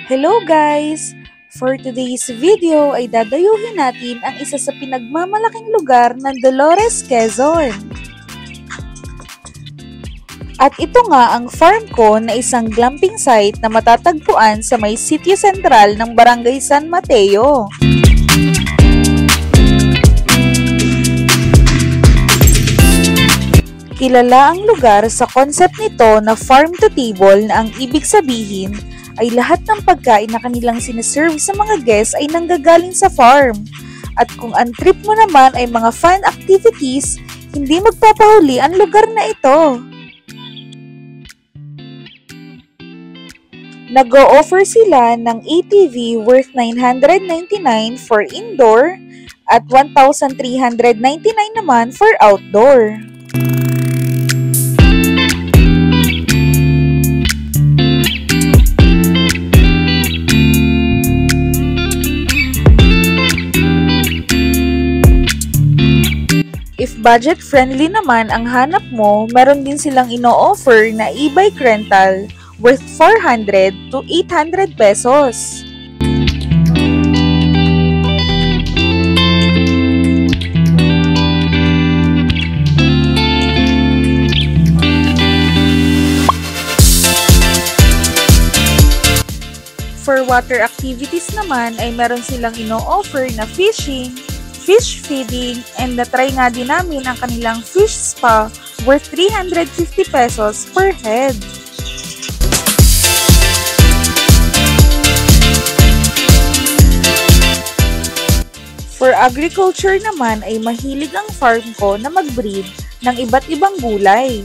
Hello guys! For today's video ay dadayuhin natin ang isa sa pinagmamalaking lugar ng Dolores, Quezon. At ito nga ang farm ko na isang glamping site na matatagpuan sa may sitio sentral ng Barangay San Mateo. Kilala ang lugar sa concept nito na farm to table na ang ibig sabihin ay lahat ng pagkain na kanilang sinaserve sa mga guests ay nanggagaling sa farm. At kung ang trip mo naman ay mga fun activities, hindi magpapahuli ang lugar na ito. Nag-o-offer sila ng ATV worth 999 for indoor at 1,399 naman for outdoor. If budget-friendly naman ang hanap mo, meron din silang ino-offer na e-bike rental worth 400 to 800 pesos. For water activities naman ay meron silang ino-offer na fishing, fish feeding, and na-try nga din namin ang kanilang fish spa worth 350 pesos per head. For agriculture naman ay mahilig ang farm ko na mag-breed ng iba't ibang gulay.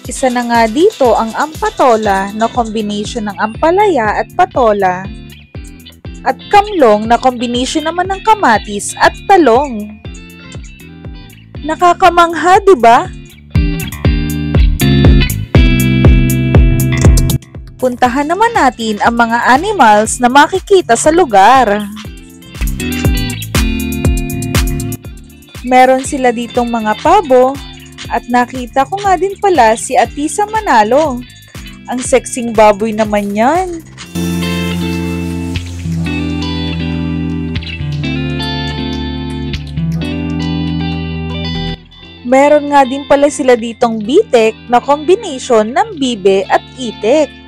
Isa na nga dito ang ampatola na combination ng ampalaya at patola. At kamlong na combination naman ng kamatis at talong. Nakakamangha, di ba? Puntahan naman natin ang mga animals na makikita sa lugar. Meron sila ditong mga pabo at nakita ko nga din pala si Atisa Manalo. Ang sexing baboy naman yan. Meron nga din pala sila ditong bitek na combination ng bibe at itek.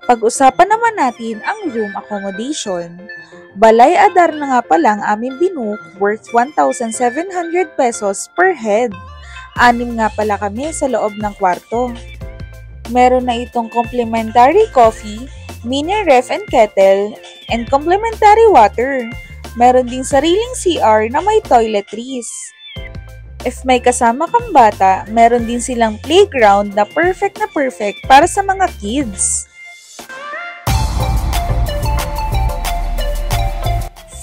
Pag-usapan naman natin ang room accommodation. Balay Adar na nga pala ang aming binook worth 1,700 pesos per head. 6 nga pala kami sa loob ng kwarto. Meron na itong complimentary coffee, mini ref and kettle, and complimentary water. Meron din sariling CR na may toiletries. If may kasama kang bata, meron din silang playground na perfect para sa mga kids.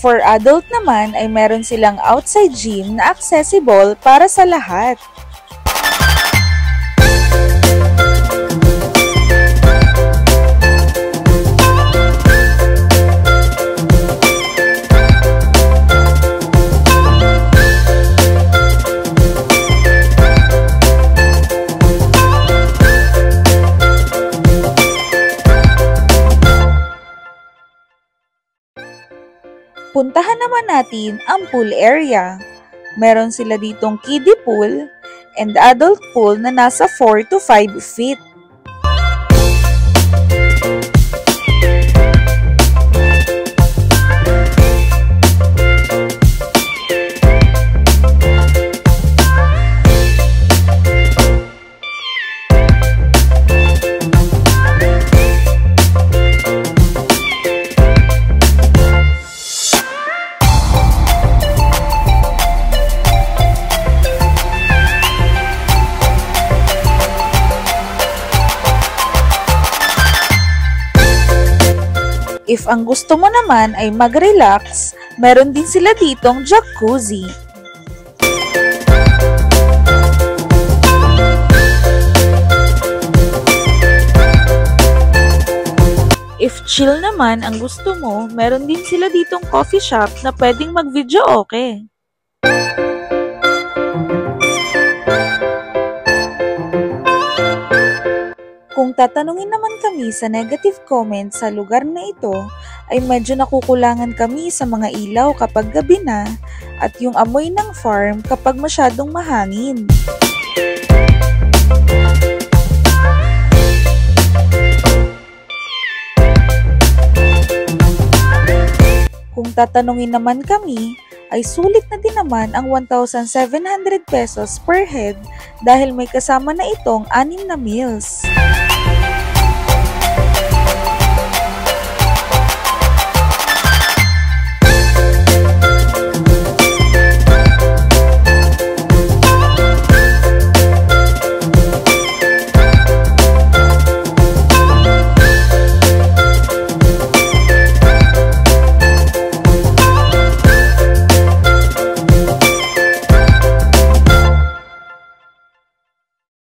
For adult naman ay meron silang outside gym na accessible para sa lahat. Puntahan naman natin ang pool area. Meron sila ditong kiddie pool and adult pool na nasa 4 to 5 feet. If ang gusto mo naman ay mag-relax, meron din sila ditong jacuzzi. If chill naman ang gusto mo, meron din sila ditong coffee shop na pwedeng mag-video okay. Kung tatanungin naman kami sa negative comment sa lugar na ito, ay medyo nakukulangan kami sa mga ilaw kapag gabi na at yung amoy ng farm kapag masyadong mahangin. Kung tatanungin naman kami, ay sulit na din naman ang 1,700 pesos per head dahil may kasama na itong 6 na meals.